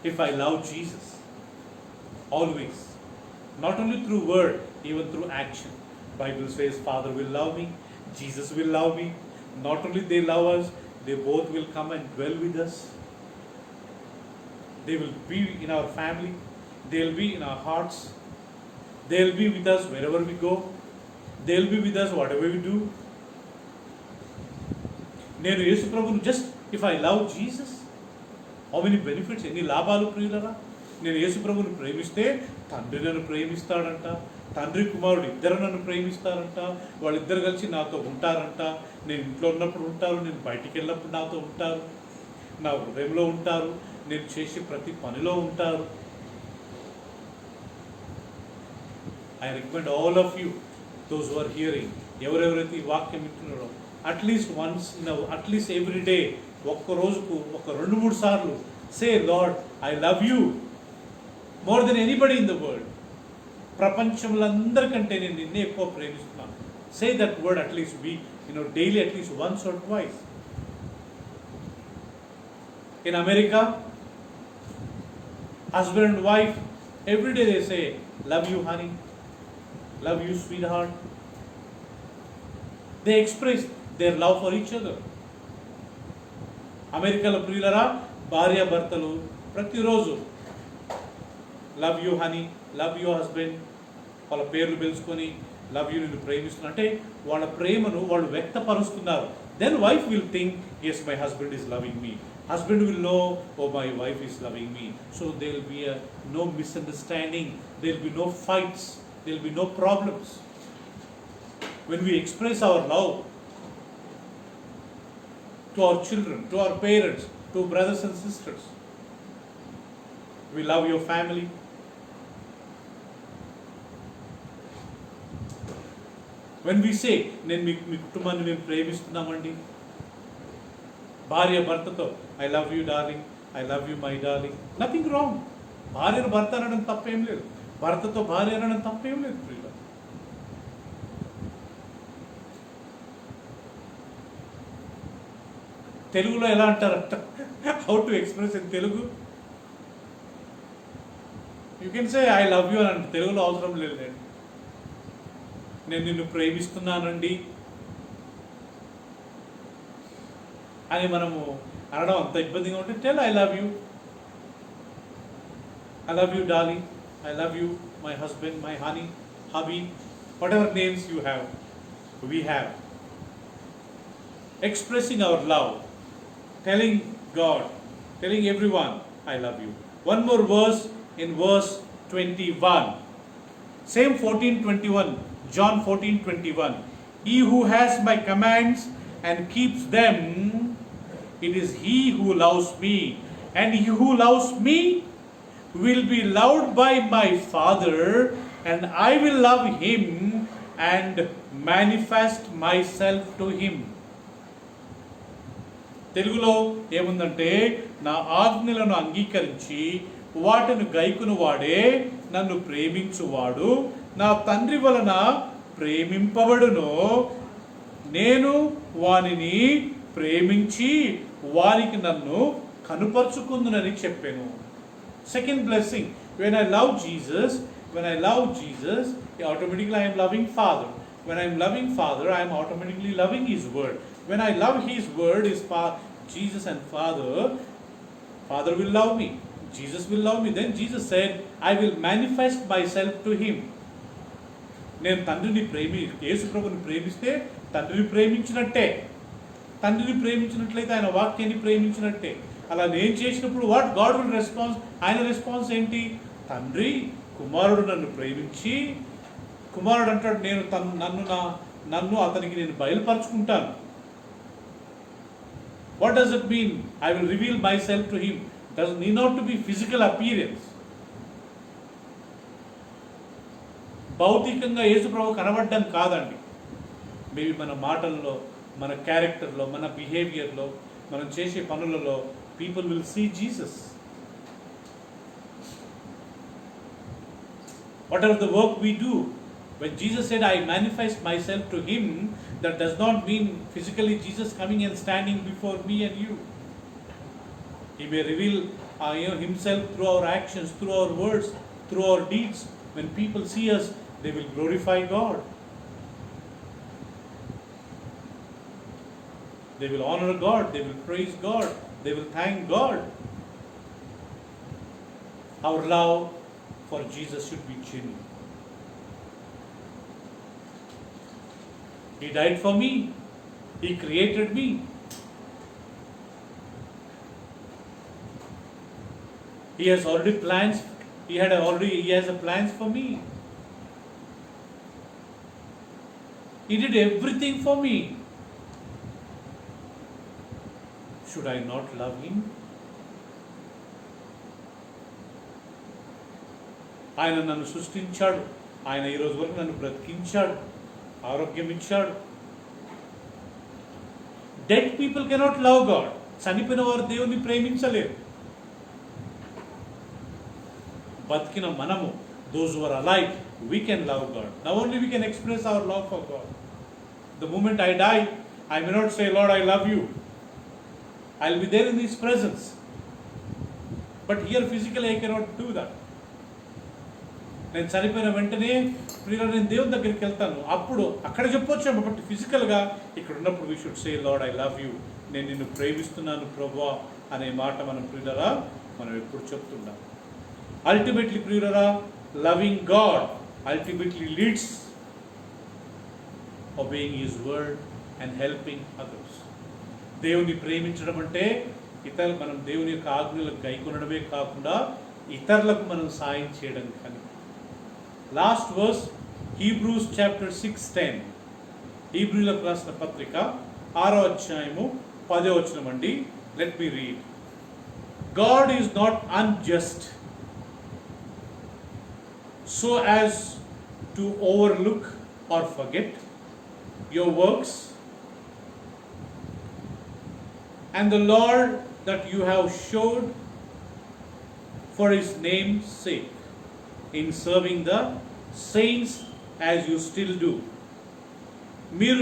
If I love Jesus, always, not only through word, even through action. Bible says Father will love me, Jesus will love me. Not only they love us, they both will come and dwell with us. They will be in our family, they will be in our hearts, they will be with us wherever we go, they will be with us whatever we do. నేను యేసు ప్రభువును just if I love Jesus, how many benefits, ఎన్ని లాభాలు ప్రియులరా. నేను యేసు ప్రభువుని ప్రేమిస్తే తండ్రి నన్ను ప్రేమిస్తాడంట, తండ్రి కుమారుడు ఇద్దరు నన్ను ప్రేమిస్తారంట, వాళ్ళిద్దరు కలిసి నాతో ఉంటారంట. నేను ఇంట్లో ఉన్నప్పుడు ఉంటారు, నేను బయటికి వెళ్ళినప్పుడు నాతో ఉంటారు, నా హృదయంలో ఉంటారు, నేను చేసే ప్రతి పనిలో ఉంటారు. I recommend all of you, those who are hearing, ఎవరెవరైతే ఈ వాక్యం వింటున్నారో, at least once at least every day, ఒక్క రోజుకు ఒక 2-3 సార్లు say Lord I love you more than anybody in the world. ప్రపంచంలో అందరికంటే నేను నిన్నే ఎక్కువ ప్రేమిస్తున్నాను. Say that word at least daily at least once or twice. In America, husband and wife, every day they say love you honey, love you sweetheart. They express their love for each other. అమెరికాలో ప్రియులరా, భార్య భర్తలు ప్రతిరోజు love you honey, love you husband, వాళ్ళ పేర్లు పిలుచుకొని love you, నిన్ను ప్రేమిస్తున్నా అంటే వాళ్ళ ప్రేమను వాళ్ళు వ్యక్తపరుస్తున్నారు. Then wife will think as my husband is loving me. Husband will know oh my wife is loving me. So they will be no misunderstanding, they will be no fights, they will be no problems. When we express our love to our children, to our parents, to brothers and sisters, we love your family. When we say, నేను మీ కుటుంబాన్ని మేము ప్రేమిస్తున్నామండి, భార్య భర్తతో I love you darling, I love you my darling, nothing wrong. భార్యను భర్త అనడం తప్పేం లేదు, భర్తతో భార్య అనడం తప్పేం లేదు. ప్రియుల, తెలుగులో ఎలా అంటారంట, how to express in Telugu, you can say I love you అని అంటే తెలుగులో అవసరం లేదండి. నేను నిన్ను ప్రేమిస్తున్నానండి అని మనము అనడం అంత ఇబ్బందిగా ఉంటే tell I love you, I love you darling, I love you my husband, my honey, hubby, what ever names you have, we have. Expressing our love, telling God, telling everyone, I love you. One more verse in verse 21. Same 14:21, John 14:21. He who has my commands and keeps them, it is he who loves me. And he who loves me will be loved by my Father, and I will love him and manifest myself to him. తెలుగులో ఏముందంటే, నా ఆజ్ఞలను అంగీకరించి వాటిని గైకును వాడే నన్ను ప్రేమించువాడు నా తండ్రి వలన ప్రేమింపబడును, నేను వానిని ప్రేమించి వారికి నన్ను కనుపరుచుకుందునని చెప్పాను. Second blessing, when I love Jesus, automatically I am loving Father. When I am loving Father, I am automatically loving His Word. When I love His Word, Jesus and Father will love me, Jesus will love me. Then Jesus said, I will manifest myself to Him. నేను తండ్రిని యేసు ప్రభుని ప్రేమిస్తే తండ్రిని ప్రేమించినట్టే, తండ్రిని ప్రేమించినట్లయితే ఆయన వాక్యాన్ని ప్రేమించినట్టే. అలా నేను చేసినప్పుడు వాట్ గాడ్ విల్ రెస్పాన్స్, ఆయన రెస్పాన్స్ ఏంటి? తండ్రి కుమారుడు నన్ను ప్రేమించి, కుమారుడు అంటాడు నేను నన్ను అతనికి నేను బయలుపరుచుకుంటాను. What does it mean? I will reveal myself to him. Does need not to be physical appearance. భౌతికంగా యేసు ప్రభు కనబడ్డం కాదండి. మేబీ మన మాటల్లో, మన క్యారెక్టర్లో, మన బిహేవియర్లో, మనం చేసే పనులలో people will see Jesus. Whatever the work we do, when Jesus said, I manifest myself to him, that does not mean physically Jesus coming and standing before me and you. He may reveal himself through our actions, through our words, through our deeds. When people see us, they will glorify God. They will honor God, they will praise God, they will thank God. Our love for Jesus should be genuine. He died for me. He created me. He has already plans. He has a plans for me. He did everything for me. Should I not love him? ఆయన నన్ను సృష్టించాడు. ఆయన ఈరోజు వరకు నన్ను బ్రతికించాడు, ఆరోగ్యం ఇచ్చాడు. Dead people cannot love God. చనిపోయిన వారు దేవుని ప్రేమించలేరు. బతికిన మనము, those who are alive, we can love God. Now only we can express our love for God. The moment I die, I may not say, Lord, I love you. I'll be there in his presence. But here physically I cannot do that. నేను చనిపోయిన వెంటనే నేను దేవుని దగ్గరికి వెళ్తాను, అప్పుడు అక్కడ చెప్పొచ్చు. బట్ ఫిజికల్గా ఇక్కడ ఉన్నప్పుడు we should say, Lord I love you, నేను నిన్ను ప్రేమిస్తున్నాను ప్రభువా అనే మాట మనం ప్రియులరా మనం ఎప్పుడు చెప్తున్నాం. అల్టిమేట్లీ ప్రియులరా, loving God ultimately leads obeying his word and helping others. దేవుని ప్రేమించడం అంటే మనం దేవుని యొక్క ఆజ్ఞలకు గైకొనడమే కాకుండా ఇతరులకు మనం సాయం చేయడం. కానీ లాస్ట్ వర్స్ హీబ్రూస్ చాప్టర్ 6:10, హీబ్రూలకు రాసిన పత్రిక 6వ అధ్యాయము 10వ వచనం అండి. Let me read. God is not unjust so as to overlook or forget your works and the Lord that you have showed for his name's sake in serving the saints as you still do. మీరు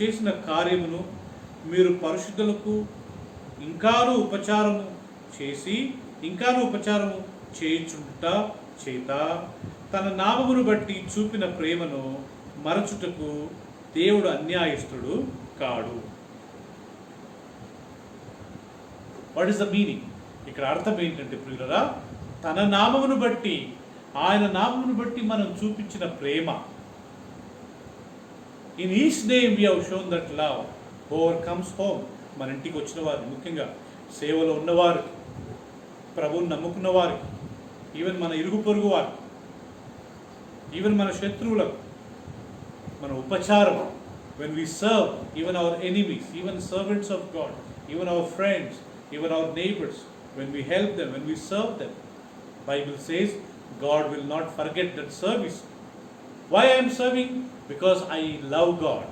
చేసిన కార్యమును మీరు పరిశుద్ధులకు ఇంకాను ఉపచారము చేయుచుంట చేత తన నామమును బట్టి చూపిన ప్రేమను మరచుటకు దేవుడు అన్యాయస్తుడు కాడు. What is the meaning? ఇక్కడ అర్థం ఏంటంటే ప్రియులరా, తన నామమును బట్టి, ఆయన నామమును బట్టి మనం చూపించిన ప్రేమ. In each name we have shown that love overcomes home. మన ఇంటికి వచ్చిన వారు, ముఖ్యంగా సేవలో ఉన్నవారికి, ప్రభువుని నమ్ముకున్న వారికి, ఈవెన్ మన ఇరుగు పొరుగు వారికి, ఈవెన్ మన శత్రువులకు మన ఉపచారం. when we serve even our enemies, even servants of God, even our friends, even our neighbors, when we help them, when we serve them, Bible says God will not forget that service. Why I am serving? Because I love God.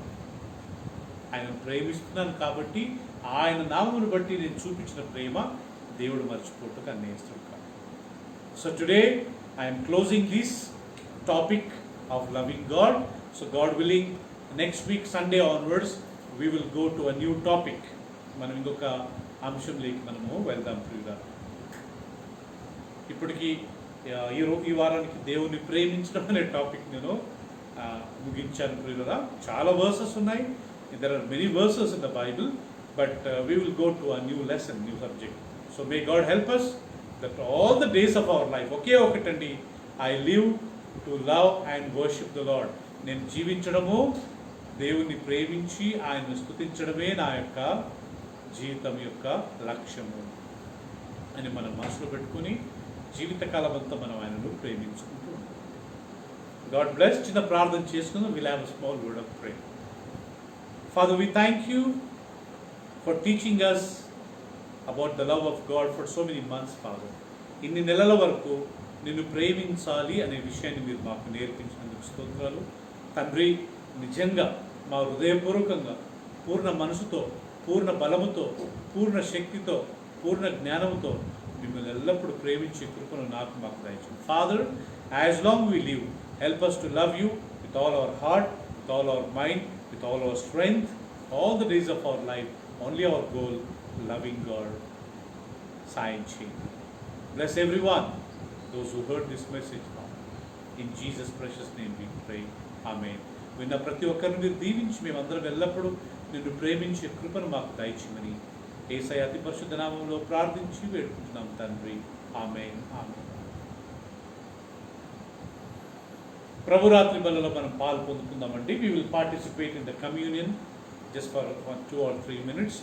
ఆయన ప్రేమిస్తున్నాను కాబట్టి, ఆయన నామమును బట్టి నేను చూపించిన ప్రేమ దేవుడు మర్చిపోటుకు అన్యాయస్తుడు కాదు. So today I am closing this topic of loving God. So God willing, next week Sunday onwards we will go to a new topic. మనం ఇంకొక అంశంలోకి మనము వెళ్దాం ప్రియులారా. ఇప్పటికీ ఈ వారానికి దేవుని ప్రేమించడం అనే టాపిక్ నేను ముగించాను ప్రియులారా. చాలా వర్సెస్ ఉన్నాయి. There are many verses in the Bible, but we will go to a new lesson, new subject. So may God help us that all the days of our life, ఒకే ఒకటండి, I live to love and worship the Lord. నేను జీవించడము దేవుని ప్రేమించి ఆయన్ని స్తుతించడమే నా యొక్క జీవితం యొక్క లక్ష్యము అని మనం మనసులో పెట్టుకుని జీవితకాలం అంతా మనం ఆయనను ప్రేమించుకుంటూ ఉంటాం. God bless. చిన్న ప్రార్థన చేసుకుందాం. Will have a small word of pray. Father, we thank you for teaching us about the love of God for so many months. Father, ఇన్ని నెలల వరకు నిన్ను ప్రేమించాలి అనే విషయాన్ని మీరు మాకు నేర్పించినందుకు స్తోత్రాలు. తండ్రి, నిజంగా మా హృదయపూర్వకంగా పూర్ణ మనసుతో, పూర్ణ బలముతో, పూర్ణ శక్తితో, పూర్ణ జ్ఞానంతో మిమ్మల్ని ఎల్లప్పుడూ ప్రేమించే కృపను మాకు దయచేయండి. Father, as long we live, help us to love you with all our heart, with all our mind, with all our strength, all the days of our life. Only our goal, loving God. Sign change. Bless everyone, those who heard this message. In Jesus' precious name we pray. Amen. విన్న ప్రతి ఒక్కరిని మీరు దీవించి మేమందరం ఎల్లప్పుడూ నిన్ను ప్రేమించే కృపను మాకు దయచేయమని యేసయ్య అతి పరిశుద్ధ నామములో ప్రార్థించి వేడుకుంటున్నాం తండ్రి. ఆమేన్. ఆమేన్. ప్రభురాత్రి బలలో మనం పాలు పొందుకుందామండి. We will participate in the communion just for 2 or 3 minutes.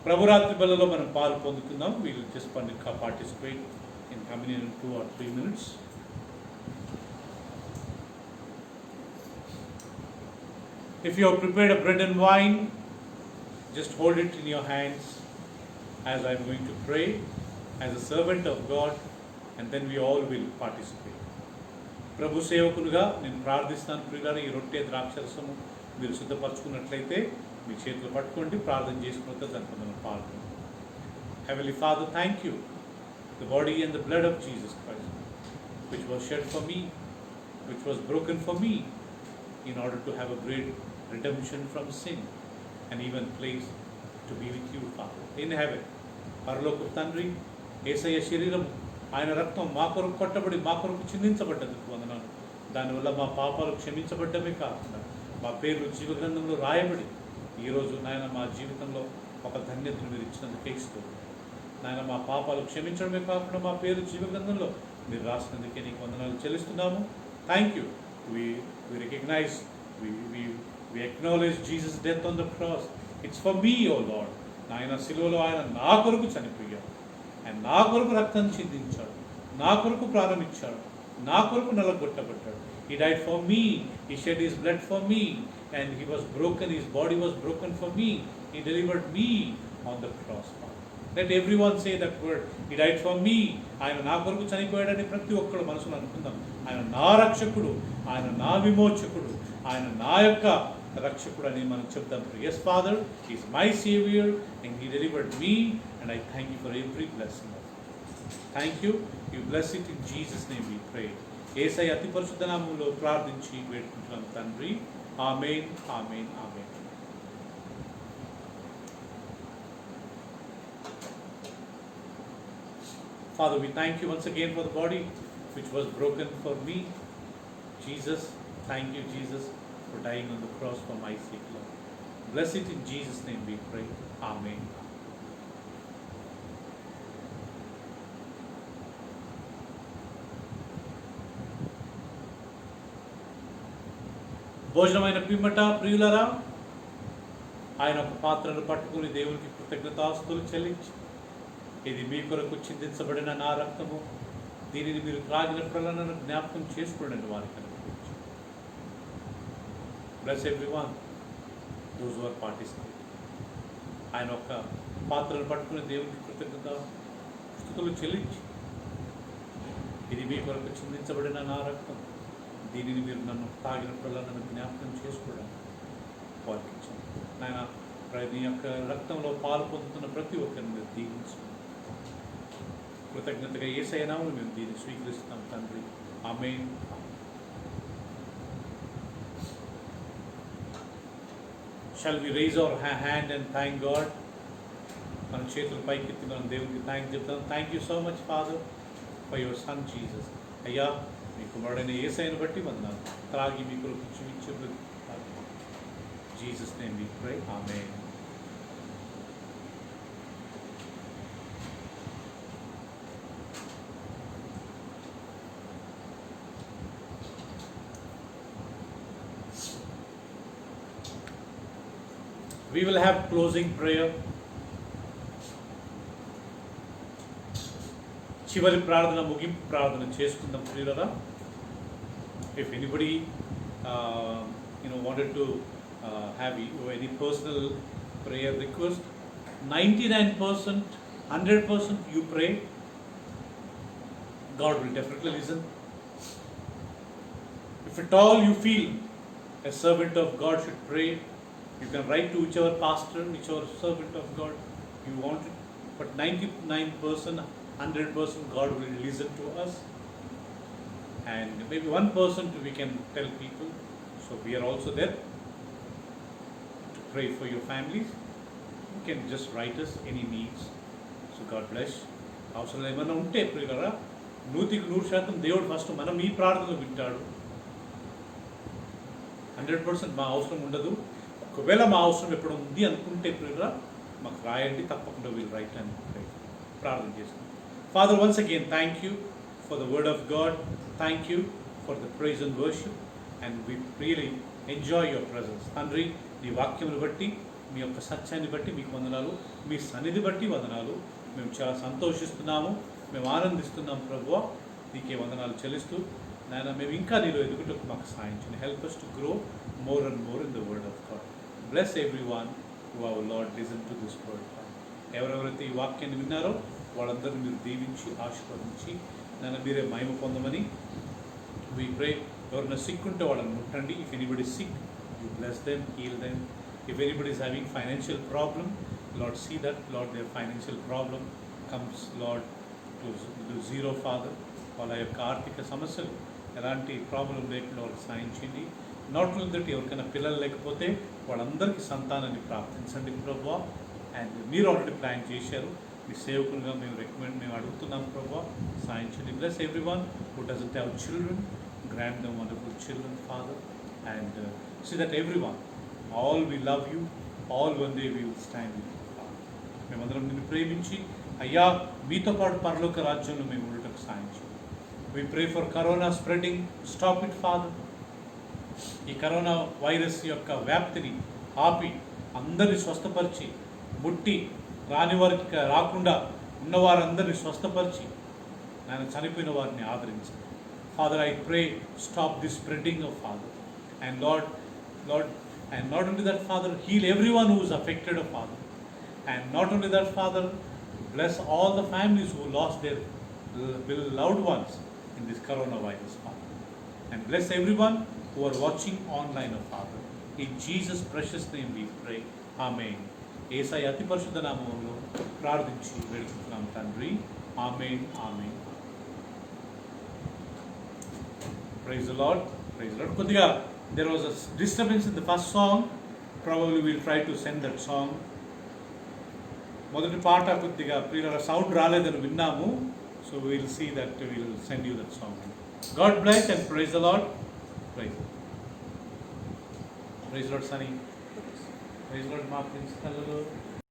ప్రభురాత్రి బలలో మనం పాలు పొందుకుందాం. We will just participate in communion in 2 or 3 minutes. If you have prepared a bread and wine, just hold it in your hands as I am going to pray as a servant of God, and then we all will participate. ప్రభు సేవకులుగా నేను ప్రార్థిస్తాను. ప్రియులారా, ఈ రొట్టె ద్రాక్షరసము మీరు సిద్ధపరచుకున్నట్లయితే మీ చేతులు పట్టుకోండి. ప్రార్థన చేసుకున్న దాంట్లో మనం పాల్గొంటాం. Heavenly Father, thank you, the body and the blood of Jesus Christ, which was shed for me, which was broken for me, in order to have a great redemption from sin and even place to be with you, Father, in heaven. పరలోక తండ్రి, యేసయ్య శరీరం, ఆయన రక్తం మా కొరకు కొట్టబడి మా కొరకు చిందించబడ్డదుకు వందనాలు. దానివల్ల మా పాపాలు క్షమించబడ్డమే కాకుండా మా పేర్లు జీవగ్రంథంలో రాయబడి ఈరోజు నాయన మా జీవితంలో ఒక ధన్యతను మీరు ఇచ్చినందుకే ఇస్తుంది. నాయన మా పాపాలు క్షమించడమే కాకుండా మా పేరు జీవగ్రంథంలో మీరు రాసినందుకే నీకు వందనాలు చెల్లిస్తున్నాము. Thank you. We recognize, we acknowledge Jesus' death on the cross. It's for me, O Lord. నాయన శిలువలో ఆయన నా కొరకు చనిపోయాడు, ఆయన నా కొరకు రక్తం చిందించాడు, నా కొరకు ప్రాణం ఇచ్చాడు, నా కొరకు నలగొట్టబడ్డాడు. He died for me, he shed his blood for me, and he was broken, his body was broken for me. He delivered me on the cross. Let everyone say that word. He died for me. ఆయన నా కొరకు చనిపోయాడని ప్రతి ఒక్కరు మనసులో అనుకుందాం. ఆయన నా రక్షకుడు, ఆయన నా విమోచకుడు, ఆయన నా యొక్క రక్షకుడు అని మనం చెప్తాం. Yes, Father, he is my Savior and he delivered me, and I thank you for every blessing. Thank you. You bless it in Jesus' name we pray. యేసయ్య అతి పరిశుద్ధ నామములో ప్రార్థించి వేడుకుంటున్నాం తండ్రి. ఆమేన్. ఆమేన్. ఆమేన్. Father, we thank you once again for the body which was broken for me. Jesus, thank you, Jesus, for dying on the cross for my sake, Lord. Bless it in Jesus' name we pray. Amen. భోజనమైన పిమ్మట ప్రియులరా, ఆయన ఒక పాత్రను పట్టుకుని దేవునికి కృతజ్ఞతాస్తుతులు చెల్లించి, ఇది మీ కొరకు చిందించబడిన నా రక్తము, దీనిని మీరు త్రాగినప్పుడల్లా నన్ను జ్ఞాపకం చేసుకోండి వారికి అనుభవించి. Bless everyone those who are participating. ఆయన ఒక పాత్రను పట్టుకుని దేవునికి కృతజ్ఞతాస్తుతులు చెల్లించి, ఇది మీ కొరకు చిందించబడిన నా రక్తం, దీనిని మీరు నన్ను తాగినప్పుడల్లా నన్ను జ్ఞాపకం చేసుకోవడానికి వారికి ఇచ్చాను. నాయన, నీ యొక్క రక్తంలో పాలు పొందుతున్న ప్రతి ఒక్కరిని మీరు దీవించు. కృతజ్ఞతగా యేసయ్య నామములో మేము దీన్ని స్వీకరిస్తున్నాం తండ్రి. ఆమేన్. Shall we raise our hand and thank God? మన చేతులు పైకెత్తి మనం దేవునికి థ్యాంక్ చెప్తాం. Thank you so much father for your son Jesus. అయ్యా, మీ కుమారుడైన యేసయ్యను బట్టి వందనాలు. త్రాగి మీ కొరకు జీవించే Jesus name we pray. Amen. We will have closing prayer. చివరి ప్రార్థన, ముగింపు ప్రార్థన చేసుకుందాం ప్రియులారా. If anybody wanted to have any personal prayer request, 99%, 100% you pray, God will definitely listen. If at all you feel a servant of God should pray, you can write to whichever pastor, whichever servant of God you want it. But 99%, 100% God will listen to us. And maybe 1% we can tell people. So we are also there to pray for your families. You can just write us any needs. So God bless. అవసరం ఏమైనా ఉంటే ప్రియులారా, 100% దేవుడు first మనం ఈ ప్రార్థనలు వింటాడు. 100% మా అవసరం ఉండదు. ఒకవేళ మా అవసరం ఎప్పుడు ఉంది అనుకుంటే ప్రియులారా మాకు రాయండి, తప్పకుండా వీళ్ళు రైట్ అని ప్రార్థన చేస్తాం. Father, once again, thank you for the word of God. Thank you for the praise and worship. And we really enjoy your presence. తండ్రి, నీ వాక్యమును బట్టి, మీ యొక్క సత్యాన్ని బట్టి మీకు వందనాలు, మీ సన్నిధి బట్టి వందనాలు. మేము చాలా సంతోషిస్తున్నాము, మేము ఆనందిస్తున్నాం ప్రభువా. నీకే వందనాలు చెల్లిస్తూ నాయన మేము ఇంకా నీలో ఎదుగుటకు మాకు సాయించండి. Help us to grow more and more in the word of God. Bless everyone who our Lord listen to this word. ఎవరెవరైతే ఈ వాక్యాన్ని విన్నారో వాళ్ళందరినీ మీరు దీవించి ఆశీర్వదించి నన్ను మీరే మహిమ పొందమని we pray. ఎవరైనా సిక్ ఉంటే వాళ్ళని ముట్టండి. If anybody is sick, you bless them, heal them. If anybody is having financial problem, Lord, see that, Lord, their financial problem comes, Lord, to zero, Father. వాళ్ళ యొక్క ఆర్థిక సమస్యలు ఎలాంటి ప్రాబ్లం లేకుండా వాళ్ళకి సాయించండి. నాట్ ఓన్లీ దట్, ఎవరికైనా పిల్లలు లేకపోతే వాళ్ళందరికీ సంతానాన్ని ప్రార్థించండి ప్రభువా. అండ్ మీరు ఆల్రెడీ ప్లాన్ చేశారు, మీ సేవకులుగా మేము అడుగుతున్నాం ప్రభువా, సాయించండి. Bless everyone who doesn't have children, grant them wonderful children Father. And see that everyone, all we love you, all one day we will stand with you Father. మేమందరం నిన్ను ప్రేమించి అయ్యా మీతో పాటు పరలోక రాజ్యంలో మేము ఉండటకు సాయించండి. We pray for corona spreading. Stop it, Father. ఈ కరోనా వైరస్ యొక్క వ్యాప్తిని ఆపి అందరినీ స్వస్థపరిచి, ముట్టి రాని వారికి రాకుండా ఉన్నవారందరినీ స్వస్థపరిచి ఆయన చనిపోయిన వారిని ఆదరించండి. Father, I pray, stop this spreading of Father. And Lord, and not only that, Father, heal everyone who is affected of Father. And not only that, Father, bless all the families who lost their loved ones in this coronavirus, Father. And bless everyone who are watching online, oh Father. In Jesus' precious name we pray. Amen. యేసయ్య అతి పరిశుద్ధ నామములో ప్రార్థించి వేడుకుంటున్నాం తండ్రి. ఆమేన్, ఆమేన్. Praise the Lord. Praise the Lord. కొద్దిగా there was a disturbance in the first song. Probably we'll try to send that song. మొదటి పాట కొద్దిగా ప్రియుల సౌండ్ రాలేదని విన్నాము. So we'll see that, we'll send you that song. God bless and praise the Lord. Praise the Lord, Sunny. Praise the Lord, Martin. Hello.